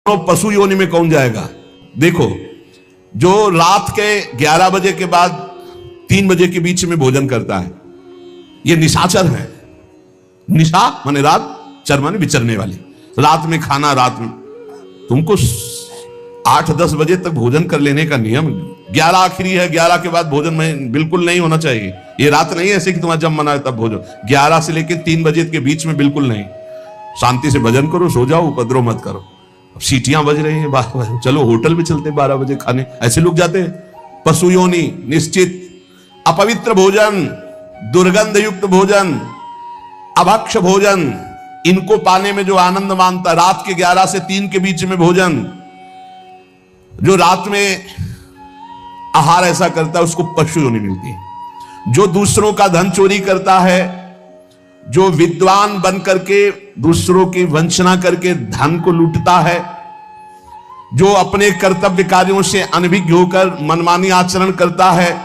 तो पशु योनि में कौन जाएगा? देखो, जो रात के 11 बजे के बाद 3 बजे के बीच में भोजन करता है, ये निशाचर है। निशा माने रात, चर माने विचरने वाली। रात में खाना, रात में तुमको 8-10 बजे तक भोजन कर लेने का नियम। 11 आखिरी है, 11 के बाद भोजन में बिल्कुल नहीं होना चाहिए। ये रात नहीं है ऐसे कि तुम्हारा जब मना है तब भोजन। 11 से लेकर 3 बजे के बीच में बिल्कुल नहीं। शांति से भजन करो, सो जाओ, उपद्रव मत करो। अब सीटियां बज रही हैं, चलो होटल में चलते 12 बजे खाने, ऐसे लोग जाते हैं। पशु योनि निश्चित। अपवित्र भोजन, दुर्गंध युक्त भोजन, अभक्ष भोजन, इनको पाने में जो आनंद मानता, रात के 11 से 3 के बीच में भोजन, जो रात में आहार ऐसा करता है उसको पशु योनि मिलती है। जो दूसरों का धन चोरी करता है, जो विद्वान बन करके दूसरों की वंचना करके धन को लूटता है, जो अपने कर्तव्य कार्यों से अनभिज्ञ होकर मनमानी आचरण करता है,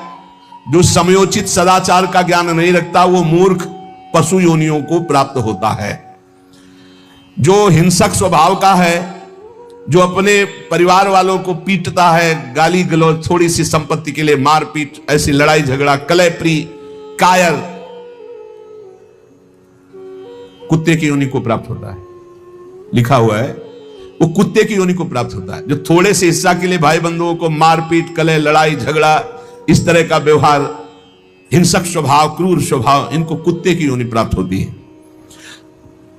जो समयोचित सदाचार का ज्ञान नहीं रखता, वो मूर्ख पशु योनियों को प्राप्त होता है। जो हिंसक स्वभाव का है, जो अपने परिवार वालों को पीटता है, गाली गलौज, थोड़ी सी संपत्ति के लिए मारपीट, ऐसी लड़ाई झगड़ा, कलहप्रिय, कायर, कुत्ते की योनि को प्राप्त होता है। लिखा हुआ है वो कुत्ते की योनि को प्राप्त होता है। जो थोड़े से हिस्सा के लिए भाई बंधुओं को मारपीट, कलह, लड़ाई झगड़ा, इस तरह का व्यवहार, हिंसक स्वभाव, क्रूर स्वभाव, इनको कुत्ते की योनि प्राप्त होती है।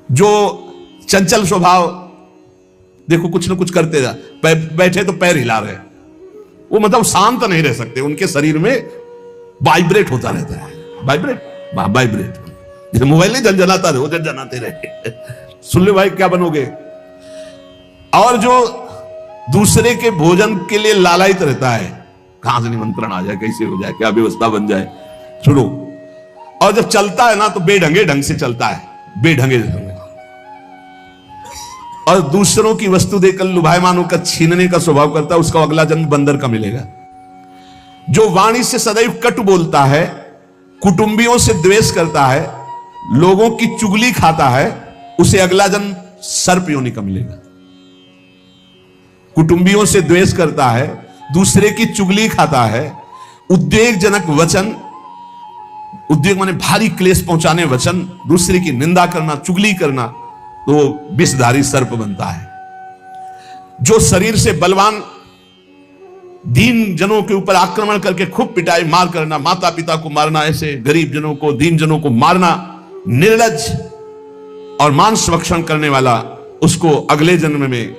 जो चंचल स्वभाव, देखो कुछ ना कुछ करते जा, बैठे तो पैर हिला रहे, वो मतलब शांत नहीं रह सकते, उनके शरीर में वाइब्रेट होता रहता है। वाइब्रेट जैसे मोबाइल नहीं झंझनाता रहे, वो झंझनाते रहे। सुन ले भाई क्या बनोगे। और जो दूसरे के भोजन के लिए लालायित रहता है, कहां से निमंत्रण आ जाए, कैसे हो जाए, क्या व्यवस्था बन जाए, सुनो। और जब चलता है ना तो बेढंगे ढंग से चलता है, बेढंगे ढंग। और दूसरों की वस्तु देकर लुभायमान होकर छीनने का स्वभाव करता है, उसका अगला जन्म बंदर का मिलेगा। जो वाणी से सदैव कट बोलता है, कुटुंबियों से द्वेष करता है, लोगों की चुगली खाता है, उसे अगला जन्म सर्प योनि का मिलेगा। कुटुंबियों से द्वेष करता है, दूसरे की चुगली खाता है, उद्वेगजनक वचन, उद्वेग माने भारी क्लेश पहुंचाने वचन, दूसरे की निंदा करना, चुगली करना, तो विषधारी सर्प बनता है। जो शरीर से बलवान दीन जनों के ऊपर आक्रमण करके खूब पिटाई मार करना, माता पिता को मारना, ऐसे गरीब जनों को, दीन जनों को मारना, निर्लज और मांस भक्षण करने वाला, उसको अगले जन्म में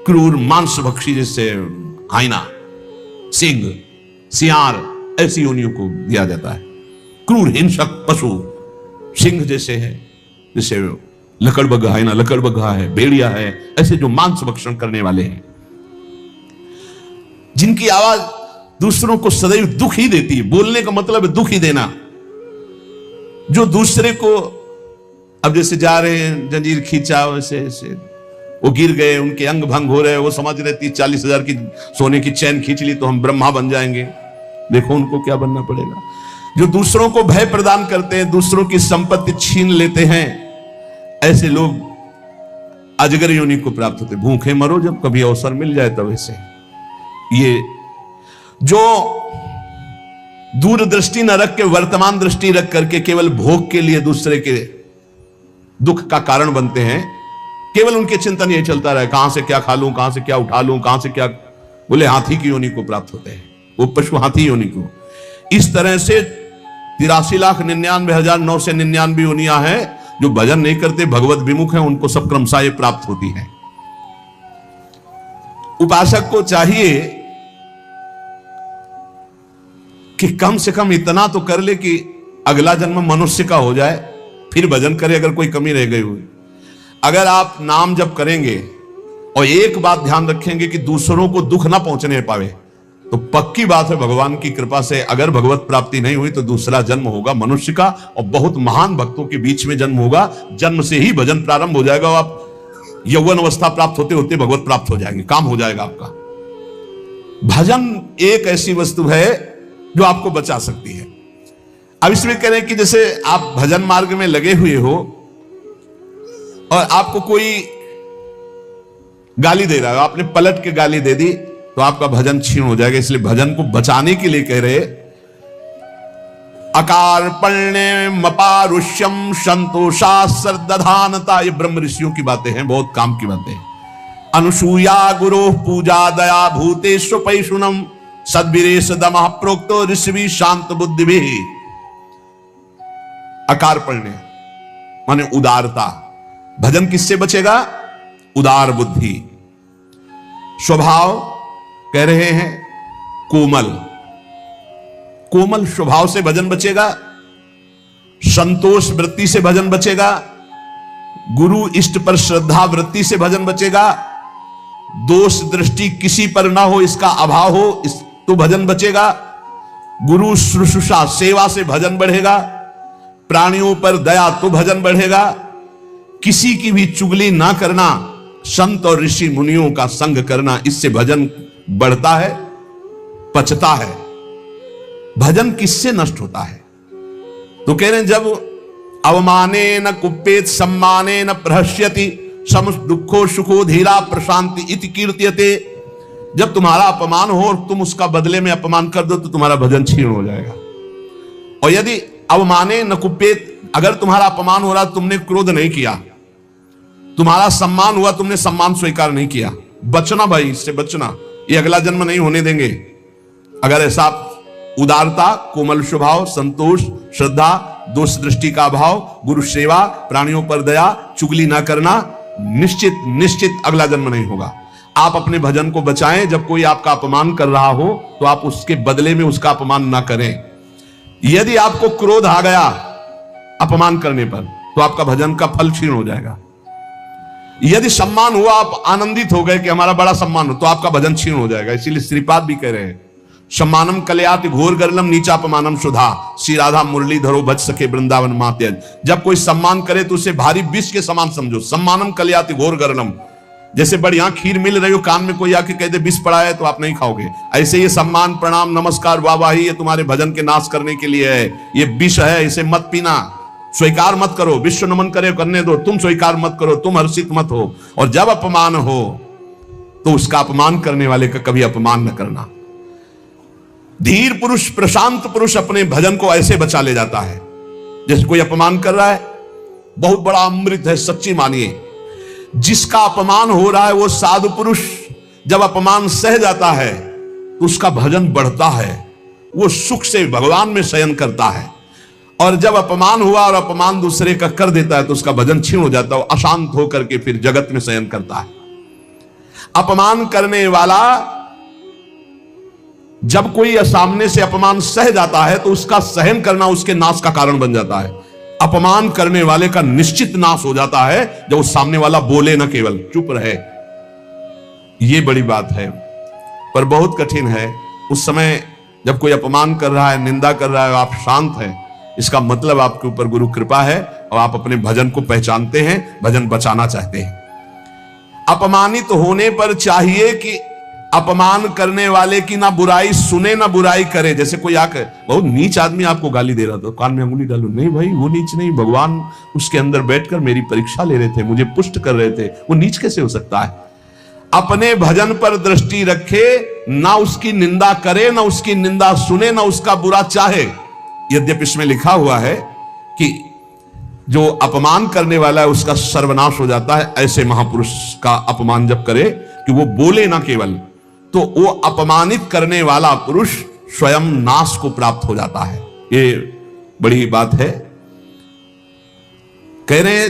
क्रूर मांस भक्षी, जैसे हाइना, सिंह, सियार, ऐसी योनियों को दिया जाता है। क्रूर हिंसक पशु सिंह जैसे है, जैसे लकड़बग्घा है ना, लकड़बग्घा है, भेड़िया है, ऐसे जो मांस भक्षण करने वाले हैं, जिनकी आवाज दूसरों को सदैव दुख ही देती है। बोलने का मतलब है दुख ही देना। जो दूसरे को, अब जैसे जा रहे हैं, जंजीर खींचा, वैसे ऐसे वो गिर गए, उनके अंग भंग हो रहे हैं, वो समझ रहे 30-40 हजार की सोने की चैन खींच ली तो हम ब्रह्मा बन जाएंगे। देखो उनको क्या बनना पड़ेगा। जो दूसरों को भय प्रदान करते हैं, दूसरों की संपत्ति छीन लेते हैं, ऐसे लोग अजगर योनि को प्राप्त होते। भूखे मरो जब कभी अवसर मिल जाए तब। ऐसे ये जो दूरदृष्टि न रख के वर्तमान दृष्टि रख करके केवल भोग के लिए दूसरे के दुख का कारण बनते हैं, केवल उनके चिंतन यही चलता रहे, कहां से क्या खा लूं, कहां से क्या उठा लूं, कहां से क्या, बोले हाथी की योनि को प्राप्त होते हैं, वो पशु हाथी योनि को। इस तरह से 83,99,999 योनियां हैं। जो भजन नहीं करते, भगवत विमुख हैं, उनको सब क्रमशः ये प्राप्त होती है। उपासक को चाहिए कि कम से कम इतना तो कर ले कि अगला जन्म मनुष्य का हो जाए, फिर भजन करे अगर कोई कमी रह गई हुई। अगर आप नाम जप करेंगे और एक बात ध्यान रखेंगे कि दूसरों को दुख ना पहुंचने पावे, तो पक्की बात है भगवान की कृपा से अगर भगवत प्राप्ति नहीं हुई तो दूसरा जन्म होगा मनुष्य का, और बहुत महान भक्तों के बीच में जन्म होगा। जन्म से ही भजन प्रारंभ हो जाएगा, आप यौवन अवस्था प्राप्त होते होते भगवत प्राप्त हो जाएंगे, काम हो जाएगा आपका। भजन एक ऐसी वस्तु है जो आपको बचा सकती है। अब इसमें कह रहे हैं कि जैसे आप भजन मार्ग में लगे हुए हो और आपको कोई गाली दे रहा है, आपने पलट के गाली दे दी तो आपका भजन छीण हो जाएगा। इसलिए भजन को बचाने के लिए कह रहे, अकार्पण्यमपारुष्यम संतोषा सर्दधानता। ये ब्रह्म ऋषियों की बातें हैं, बहुत काम की बातें हैं। अनुसूया गुरो पूजा दया भूतेषु पैशुनम सद्वीरेश दमः प्रोक्तो ऋषि शांत बुद्धि भी। अकार्पण्य माने उदारता। भजन किससे बचेगा? उदार बुद्धि। स्वभाव कह रहे हैं कोमल, कोमल स्वभाव से भजन बचेगा। संतोष वृत्ति से भजन बचेगा। गुरु इष्ट पर श्रद्धा वृत्ति से भजन बचेगा। दोष दृष्टि किसी पर ना हो, इसका अभाव हो तो भजन बचेगा। गुरु शुश्रूषा सेवा से भजन बढ़ेगा। प्राणियों पर दया तो भजन बढ़ेगा। किसी की भी चुगली ना करना, संत और ऋषि मुनियों का संग करना, इससे भजन बढ़ता है, पचता है। भजन किससे नष्ट होता है? तो कह रहे हैं जब अवमाने न कुप्पेत सम्माने न प्रहस्यति सम दुखो सुखो धीरा प्रशांति इति कीर्त्यते। जब तुम्हारा अपमान हो और तुम उसका बदले में अपमान कर दो तो तुम्हारा भजन छीण हो जाएगा। और यदि अवमाने न कुप्पेत, अगर तुम्हारा अपमान हो रहा, तुमने क्रोध नहीं किया, तुम्हारा सम्मान हुआ, तुमने सम्मान स्वीकार नहीं किया, बचना भाई, इससे बचना, ये अगला जन्म नहीं होने देंगे। अगर ऐसा उदारता, कोमल स्वभाव, संतोष, श्रद्धा, दोष दृष्टि का अभाव, गुरु सेवा, प्राणियों पर दया, चुगली ना करना, निश्चित निश्चित अगला जन्म नहीं होगा। आप अपने भजन को बचाएं। जब कोई आपका अपमान कर रहा हो तो आप उसके बदले में उसका अपमान ना करें। यदि आपको क्रोध आ गया अपमान करने पर तो आपका भजन का फल क्षीण हो जाएगा। यदि सम्मान हुआ, आप आनंदित हो गए कि हमारा बड़ा सम्मान हो, तो आपका भजन क्षीण हो जाएगा। इसीलिए श्रीपाद भी कह रहे हैं सम्मानम कलयाति घोर गर्लम नीचापमानम सुधा श्री राधा मुरली धरो भज सके वृंदावन मात्यज। जब कोई सम्मान करे तो उसे भारी विष के समान समझो। सम्मानम कलयाति घोर गर्लम, जैसे बढ़िया खीर मिल रही हो, कान में कोई आके कह दे विष पड़ा है तो आप नहीं खाओगे। ऐसे ये सम्मान प्रणाम नमस्कार वाहवाही ये तुम्हारे भजन के नाश करने के लिए है, ये विष है, इसे मत पीना, स्वीकार मत करो। विश्व नमन करे करने दो, तुम स्वीकार मत करो, तुम हर्षित मत हो। और जब अपमान हो तो उसका अपमान करने वाले का कभी अपमान न करना। धीर पुरुष, प्रशांत पुरुष अपने भजन को ऐसे बचा ले जाता है। जैसे कोई अपमान कर रहा है, बहुत बड़ा अमृत है, सच्ची मानिए। जिसका अपमान हो रहा है वो साधु पुरुष जब अपमान सह जाता है तो उसका भजन बढ़ता है, वो सुख से भगवान में शयन करता है। और जब अपमान हुआ और अपमान दूसरे का कर देता है तो उसका भजन क्षीण हो जाता है, अशांत होकर के फिर जगत में शयन करता है। अपमान करने वाला जब कोई सामने से अपमान सह जाता है तो उसका सहन करना उसके नाश का कारण बन जाता है। अपमान करने वाले का निश्चित नाश हो जाता है जब उस सामने वाला बोले ना, केवल चुप रहे। यह बड़ी बात है, पर बहुत कठिन है। उस समय जब कोई अपमान कर रहा है, निंदा कर रहा है, आप शांत हैं, इसका मतलब आपके ऊपर गुरु कृपा है और आप अपने भजन को पहचानते हैं, भजन बचाना चाहते हैं। अपमानित होने पर चाहिए कि अपमान करने वाले की ना बुराई सुने ना बुराई करे। जैसे कोई आकर बहुत नीच आदमी आपको गाली दे रहा था, कान में अंगुली डालो, नहीं भाई वो नीच नहीं, भगवान उसके अंदर बैठकर मेरी परीक्षा ले रहे थे, मुझे पुष्ट कर रहे थे, वो नीच कैसे हो सकता है? अपने भजन पर दृष्टि रखे, ना उसकी निंदा करे, ना उसकी निंदा सुने, ना उसका बुरा चाहे। यद्यपि इसमें लिखा हुआ है कि जो अपमान करने वाला है उसका सर्वनाश हो जाता है। ऐसे महापुरुष का अपमान जब करे कि वो बोले ना केवल, तो वो अपमानित करने वाला पुरुष स्वयं नाश को प्राप्त हो जाता है। ये बड़ी बात है। कह रहे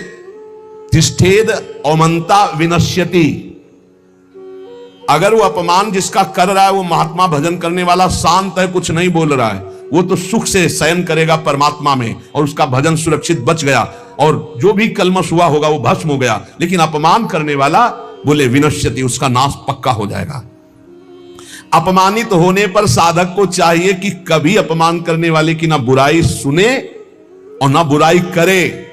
तिष्ठेद औमंता विनश्यति। अगर वो अपमान जिसका कर रहा है वो महात्मा भजन करने वाला शांत है, कुछ नहीं बोल रहा है, वो तो सुख से शयन करेगा परमात्मा में और उसका भजन सुरक्षित बच गया और जो भी कलमश हुआ होगा वो भस्म हो गया। लेकिन अपमान करने वाला बोले विनश्यति, उसका नाश पक्का हो जाएगा। अपमानित होने पर साधक को चाहिए कि कभी अपमान करने वाले की ना बुराई सुने और ना बुराई करे,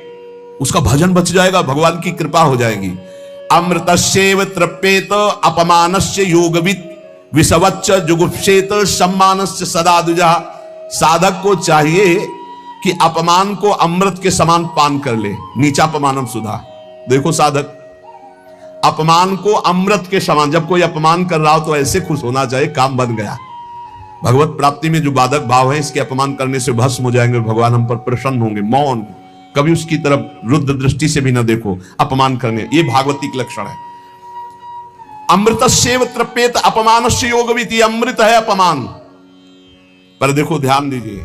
उसका भजन बच जाएगा, भगवान की कृपा हो जाएगी। अमृतस्यैव तृप्येत अपमानस्य योगवित् विषवच्च जुगुप्सेत सम्मानस्य सदा द्विजः। साधक को चाहिए कि अपमान को अमृत के समान पान कर ले, नीचापमानम सुधा। देखो साधक, अपमान को अमृत के समान, जब कोई अपमान कर रहा हो तो ऐसे खुश होना चाहिए काम बन गया। भगवत प्राप्ति में जो बाधक भाव है, इसके अपमान करने से भस्म हो जाएंगे, भगवान हम पर प्रसन्न होंगे। मौन, कभी उसकी तरफ रुद्र दृष्टि से भी न देखो, अपमान करने, ये भागवतिक लक्षण है। अमृतस्येव तृप्येत अपमानस्य योगविति, अमृत है अपमान। पर देखो ध्यान दीजिए,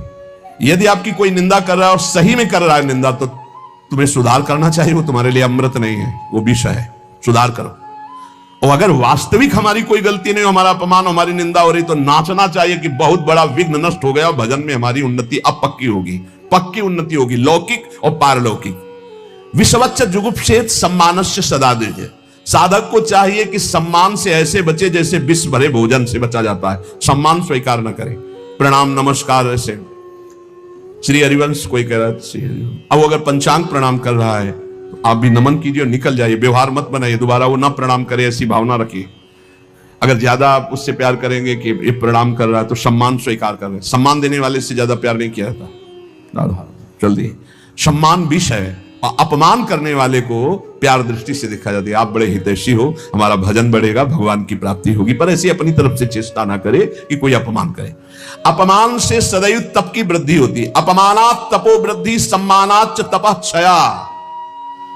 यदि आपकी कोई निंदा कर रहा है और सही में कर रहा है निंदा, तो तुम्हें सुधार करना चाहिए। वो तुम्हारे लिए अमृत नहीं है, वो विष है, सुधार करो। और अगर वास्तविक हमारी कोई गलती नहीं हो, हमारा अपमान, हमारी निंदा हो रही, तो नाचना चाहिए कि बहुत बड़ा विघ्न नष्ट हो गया और भजन में हमारी उन्नति अब पक्की होगी, पक्की उन्नति होगी, लौकिक और पारलौकिक। विषवच्च जुगुप्सेत सम्मानस्य सदा दीजिए। साधक को चाहिए कि सम्मान से ऐसे बचे जैसे विष भरे भोजन से बचा जाता है। सम्मान स्वीकार न करे, प्रणाम नमस्कार ऐसे। श्री हरिवंश कोई कह रहा है, अब अगर पंचांग प्रणाम कर रहा है तो आप भी नमन कीजिए और निकल जाइए, व्यवहार मत बनाइए, दोबारा वो ना प्रणाम करे ऐसी भावना रखिए। अगर ज्यादा आप उससे प्यार करेंगे कि ये प्रणाम कर रहा है तो सम्मान स्वीकार कर रहे हैं। सम्मान देने वाले से ज्यादा प्यार नहीं किया जाता, जल्दी। सम्मान विष है और अपमान करने वाले को प्यार दृष्टि से देखा जाता है। आप बड़े हितैषी हो, हमारा भजन बढ़ेगा, भगवान की प्राप्ति होगी, पर ऐसी अपनी तरफ से चेष्टा ना करे कि कोई अपमान करे। अपमान से सदैव तप की वृद्धि होती है। अपमानात तपो वृद्धि, सम्मानात तपः क्षया।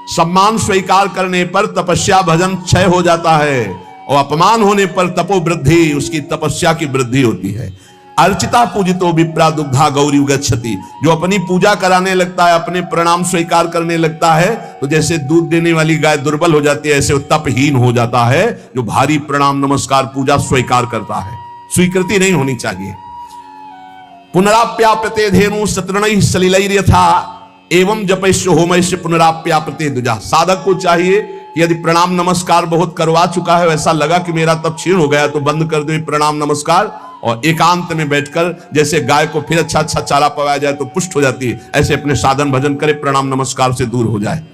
सम्मान स्वीकार करने पर तपस्या भजन क्षय हो जाता है और अपमान होने पर तपो वृद्धि, उसकी तपस्या की वृद्धि होती है। अर्चिता पूजितो विप्रा दुग्धा गौरी गच्छति। जो अपनी पूजा कराने लगता है, अपने प्रणाम स्वीकार करने लगता है, तो जैसे दूध देने वाली गाय दुर्बल हो जाती है, ऐसे वो तपहीन हो जाता है जो भारी प्रणाम नमस्कार पूजा स्वीकार करता है। स्वीकृति नहीं होनी चाहिए। पुनराप्याप्यते धेनु सतृणैः सलिलैर्यथा एवं जपैश्य होमैश्य पुनराप्याप्यते द्विजा। साधक को चाहिए कि यदि प्रणाम नमस्कार बहुत करवा चुका है, वैसा लगा कि मेरा तप क्षीण हो गया, तो बंद कर दो प्रणाम नमस्कार और एकांत में बैठकर, जैसे गाय को फिर अच्छा अच्छा चारा पवाया जाए तो पुष्ट हो जाती है, ऐसे अपने साधन भजन करे, प्रणाम नमस्कार से दूर हो जाए।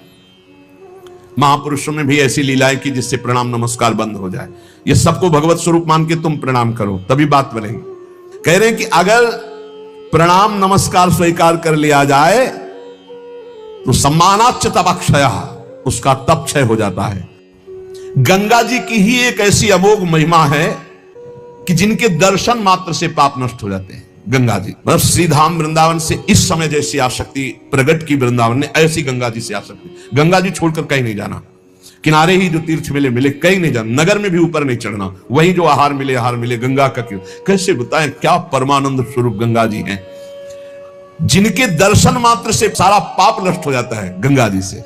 महापुरुषों ने भी ऐसी लीलाएं की जिससे प्रणाम नमस्कार बंद हो जाए। ये सबको भगवत स्वरूप मान के तुम प्रणाम करो, तभी बात बनेगी। कह रहे हैं कि अगर प्रणाम नमस्कार स्वीकार कर लिया जाए तो सम्मानाच्च तपक्षय, उसका तप क्षय हो जाता है। गंगा जी की ही एक ऐसी अमोघ महिमा है कि जिनके दर्शन मात्र से पाप नष्ट हो जाते हैं। गंगा जी मतलब श्रीधाम वृंदावन से इस समय जैसी आसक्ति प्रकट की वृंदावन ने, ऐसी गंगा जी से आसक्ति। गंगा जी छोड़कर कहीं नहीं जाना, किनारे ही जो तीर्थ मिले मिले, कहीं नहीं जाना, नगर में भी ऊपर नहीं चढ़ना, वहीं जो आहार मिले गंगा का। क्यों कैसे बताएं, क्या परमानंद स्वरूप गंगा जी हैं, जिनके दर्शन मात्र से सारा पाप नष्ट हो जाता है गंगा जी से।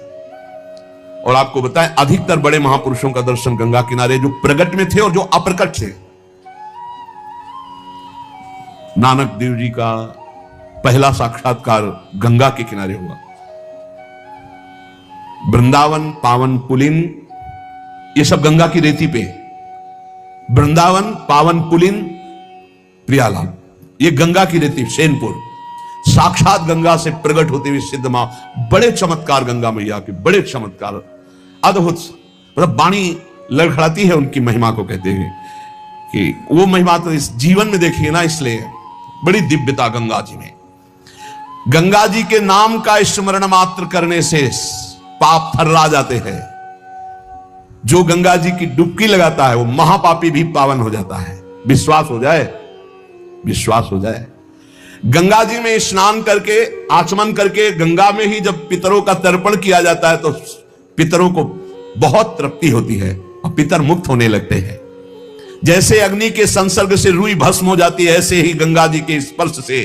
और आपको बताएं, अधिकतर बड़े महापुरुषों का दर्शन गंगा किनारे, जो प्रकट में थे और जो अप्रकट थे। नानक देव जी का पहला साक्षात्कार गंगा के किनारे हुआ। वृंदावन पावन पुलिन, ये सब गंगा की रेती पे। वृंदावन पावन पुलिन प्रियालाल, ये गंगा की रेती, सेनपुर। साक्षात गंगा से प्रकट होते हुए सिद्ध मां, बड़े चमत्कार गंगा मैया के, बड़े चमत्कार, अद्भुत। मतलब वाणी लड़खड़ाती है उनकी महिमा को, कहते हैं कि वो महिमा तो इस जीवन में देखिए ना, इसलिए बड़ी दिव्यता गंगा जी में। गंगा जी के नाम का स्मरण मात्र करने से पाप थर्रा जाते हैं। जो गंगा जी की डुबकी लगाता है वो महापापी भी पावन हो जाता है। विश्वास हो जाए, विश्वास हो जाए। गंगा जी में स्नान करके, आचमन करके, गंगा में ही जब पितरों का तर्पण किया जाता है तो पितरों को बहुत तृप्ति होती है और पितर मुक्त होने लगते हैं। जैसे अग्नि के संसर्ग से रुई भस्म हो जाती है, ऐसे ही गंगा जी के स्पर्श से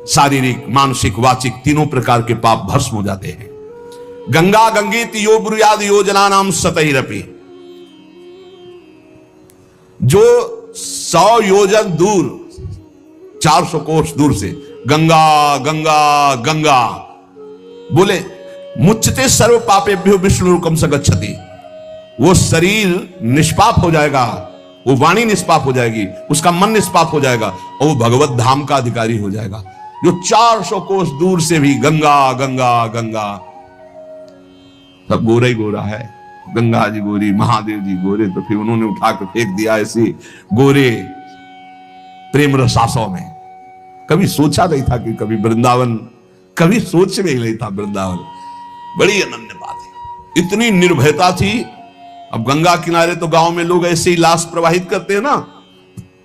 शारीरिक, मानसिक, वाचिक तीनों प्रकार के पाप भस्म हो जाते हैं। गंगा गंगीत यो ब्रुयाद योजना नाम सतैरपि। जो 100 योजन दूर, 400 कोस दूर से गंगा गंगा गंगा बोले, मुच्यते सर्व पापेभ्यो विष्णुरुकम स गच्छति। वो शरीर निष्पाप हो जाएगा, वो वाणी निष्पाप हो जाएगी, उसका मन निष्पाप हो जाएगा और वो भगवत धाम का अधिकारी हो जाएगा। जो 400 कोस दूर से भी गंगा गंगा गंगा, सब गोरा ही गोरा है। गंगा जी गोरी, महादेव जी गोरे, तो फिर उन्होंने उठा के फेंक दिया ऐसे गोरे प्रेम रसासों में। कभी सोचा नहीं था कि कभी वृंदावन, कभी सोच में ही नहीं था वृंदावन। बड़ी अनन्य बात है। इतनी निर्भयता थी अब गंगा किनारे तो गांव में लोग ऐसे ही लाश प्रवाहित करते हैं ना,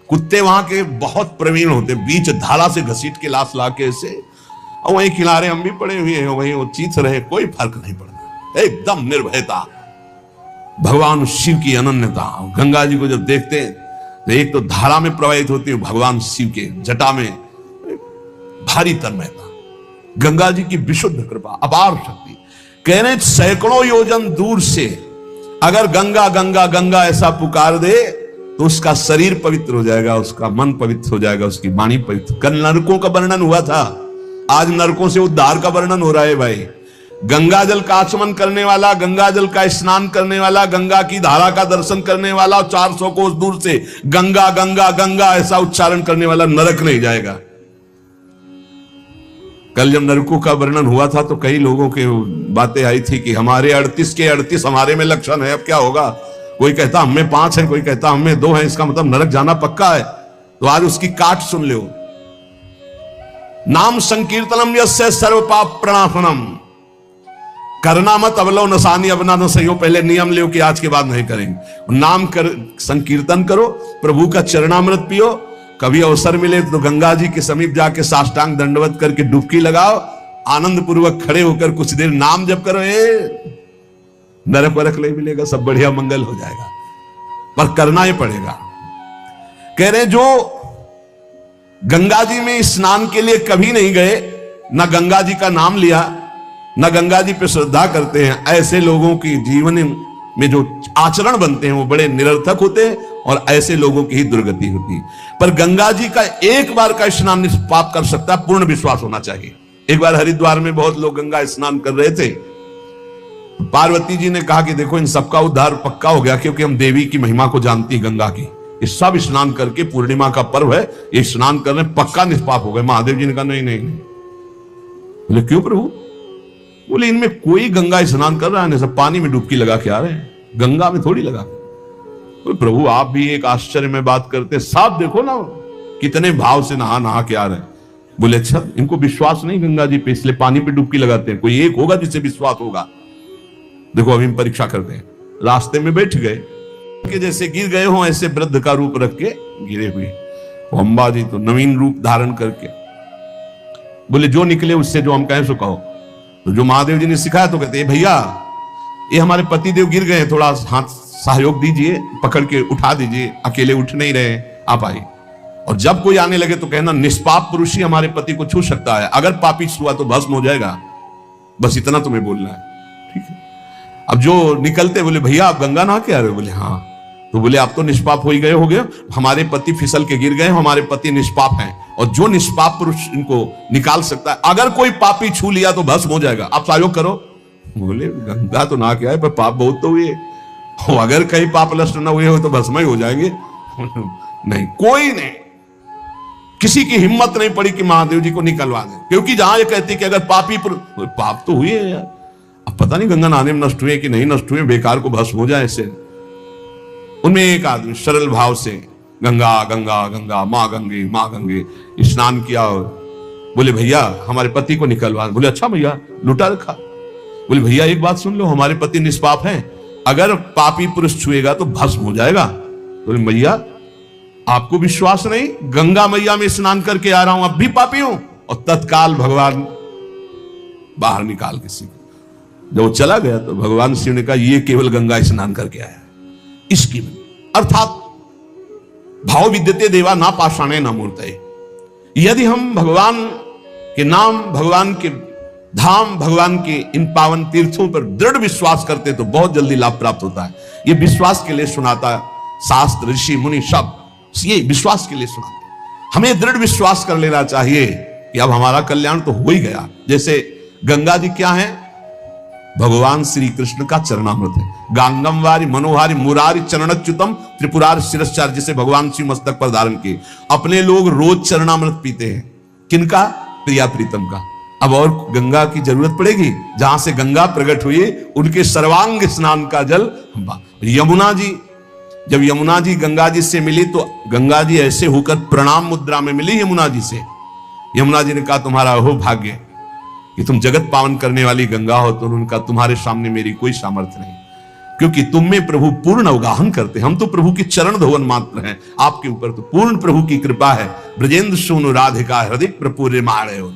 कुत्ते वहां के बहुत प्रवीण होते, बीच धारा से घसीट के लाश ला के ऐसे, और वहीं किनारे हम भी पड़े हुए हैं, वहीं वो चीथ रहे, कोई फर्क नहीं पड़ता, एकदम निर्भयता। भगवान शिव की अनन्यता। गंगा जी को जब देखते हैं तो एक तो धारा में प्रवाहित होती है, भगवान शिव के जटा में भारी तन्मयता, गंगा जी की विशुद्ध कृपा, अपार शक्ति। कह रहे सैकड़ों योजन दूर से अगर गंगा गंगा गंगा ऐसा पुकार दे तो उसका शरीर पवित्र हो जाएगा, उसका मन पवित्र हो जाएगा, उसकी वाणी पवित्र। कल नरकों का वर्णन हुआ था, आज नरकों से उद्धार का वर्णन हो रहा है भाई। गंगा जल का आचमन करने वाला, गंगा जल का स्नान करने वाला, गंगा की धारा का दर्शन करने वाला, 400 कोस दूर से गंगा गंगा गंगा ऐसा उच्चारण करने वाला नरक नहीं जाएगा। कल जब नरकों का वर्णन हुआ था तो कई लोगों की बातें आई थी कि हमारे 38 के 38 हमारे में लक्षण है, अब क्या होगा। कोई कहता हमें 5 है, कोई कहता हमें 2 है, इसका मतलब नरक जाना पक्का है। तो आज उसकी काट सुन लो। नाम संकीर्तनम यस्य सर्व पाप प्रणाशनम। करना मत अवलो नसानी, अपना न सही हो, पहले नियम लो कि आज के बाद नहीं करेंगे। नाम कर संकीर्तन करो, प्रभु का चरणामृत पियो, कभी अवसर मिले तो गंगा जी के समीप जाके साष्टांग दंडवत करके डुबकी लगाओ, आनंद पूर्वक खड़े होकर कुछ देर नाम जप करो, नरक वरक नहीं मिलेगा, सब बढ़िया मंगल हो जाएगा, पर करना ही पड़ेगा। कह रहे जो गंगा जी में स्नान के लिए कभी नहीं गए, ना गंगा जी का नाम लिया, ना गंगा जी पे श्रद्धा करते हैं, ऐसे लोगों की जीवन में जो आचरण बनते हैं वो बड़े निरर्थक होते हैं और ऐसे लोगों की ही दुर्गति होती है। पर गंगा जी का एक बार का स्नान निष्पाप कर सकता है, पूर्ण विश्वास होना चाहिए। एक बार हरिद्वार में बहुत लोग गंगा स्नान कर रहे थे, पार्वती जी ने कहा कि देखो इन सबका उद्धार पक्का हो गया, क्योंकि हम देवी की महिमा को जानती गंगा की, ये सब स्नान करके, पूर्णिमा का पर्व है, ये स्नान करने पक्का निष्पाप हो गए। महादेव जी ने कहा नहीं नहीं नहीं। बोले क्यों प्रभु? बोले इनमें कोई गंगा स्नान कर रहा है, सब पानी में डुबकी लगा के आ रहे हैं, गंगा में थोड़ी लगा। बोले प्रभु आप भी एक आश्चर्य में बात करते, साफ देखो ना कितने भाव से नहा नहा के आ रहे हैं। बोले अच्छा इनको विश्वास नहीं गंगा जी पे, इसलिए पानी पे डुबकी लगाते हैं, कोई एक होगा जिसे विश्वास होगा। देखो अभी हम परीक्षा करते हैं। रास्ते में बैठ गए कि जैसे गिर गए हो ऐसे वृद्ध का रूप रख के गिरे हुए, अम्बा जी तो नवीन रूप धारण करके बोले जो निकले उससे जो हम कहें सो कहो। तो जो महादेव जी ने सिखाया तो कहते भैया ये हमारे पति देव गिर गए, थोड़ा हाथ सहयोग दीजिए, पकड़ के उठा दीजिए, अकेले उठ नहीं रहे, आप आइए। और जब कोई आने लगे तो कहना निष्पाप पुरुष ही हमारे पति को छू सकता है, अगर पापी छुआ तो भस्म हो जाएगा, बस इतना तुम्हें बोलना है, ठीक है। अब जो निकलते बोले भैया आप गंगा नहा के आ रहे हो? बोले हाँ। तो बोले आप तो निष्पाप हो ही गए होगे, हमारे पति फिसल के गिर गए, हमारे पति निष्पाप हैं, और जो निष्पाप पुरुष इनको निकाल सकता है, अगर कोई पापी छू लिया तो भस्म हो जाएगा, आप सहयोग करो। बोले गंगा तो नहा के आए पर पाप बहुत तो हुए, अगर कहीं पाप नष्ट न हुए हो तो भस्म ही हो जाएंगे। नहीं, कोई नहीं, किसी की हिम्मत नहीं पड़ी कि महादेव जी को निकलवा दे, क्योंकि जहां ये कहती कि अगर पापी पाप तो हुए हैं यार, अब पता नहीं गंगा नहाने में नष्ट हुए कि नहीं नष्ट हुए, बेकार को भस्म हो जाए ऐसे। उनमें एक आदमी सरल भाव से गंगा गंगा गंगा माँ गंगे स्नान किया, बोले भैया हमारे पति को निकलवा। बोले अच्छा भैया लुटा रखा। बोले भैया एक बात सुन लो, हमारे पति निष्पाप हैं, अगर पापी पुरुष छुएगा तो भस्म हो जाएगा। बोले भैया आपको विश्वास नहीं, गंगा मैया में स्नान करके आ रहा हूं, अब भी पापी हूं। और तत्काल भगवान बाहर निकाल किसी को, जब वो चला गया तो भगवान शिव ने कहा ये केवल गंगा स्नान करके आया, इसकी अर्थात भाव विद्यते देवा ना पाषाणे ना मूर्तये। यदि हम भगवान के नाम, भगवान के धाम, भगवान के इन पावन तीर्थों पर दृढ़ विश्वास करते तो बहुत जल्दी लाभ प्राप्त होता है। ये विश्वास के लिए सुनाता शास्त्र, ऋषि मुनि सब ये विश्वास के लिए सुनाते। हमें दृढ़ विश्वास कर लेना चाहिए कि अब हमारा कल्याण तो हो ही गया। जैसे गंगा जी क्या है? भगवान श्री कृष्ण का चरणामृत है। गांगम वारी मनोहारी मुरारी चरणच्युतम त्रिपुरार शिरश्चार, जिसे भगवान शिव मस्तक पर धारण किए। अपने लोग रोज चरणामृत पीते हैं, किनका? प्रिया प्रीतम का। अब और गंगा की जरूरत पड़ेगी? जहां से गंगा प्रकट हुई उनके सर्वांग स्नान का जल। यमुना जी, जब यमुना जी गंगा जी से मिली तो गंगा जी ऐसे होकर प्रणाम मुद्रा में मिली यमुना जी से। यमुना जी ने कहा तुम्हारा हो भाग्य कि तुम जगत पावन करने वाली गंगा हो, तो उनका तुम्हारे सामने मेरी कोई सामर्थ्य नहीं। क्योंकि तुम में प्रभु पूर्ण अवगाहन करते हैं। हम तो प्रभु के चरण धोवन मात्र हैं, आपके ऊपर तो पूर्ण प्रभु की कृपा है। ब्रजेंद्र सोनु राधिका हृदय प्रपूर्य मारे हो।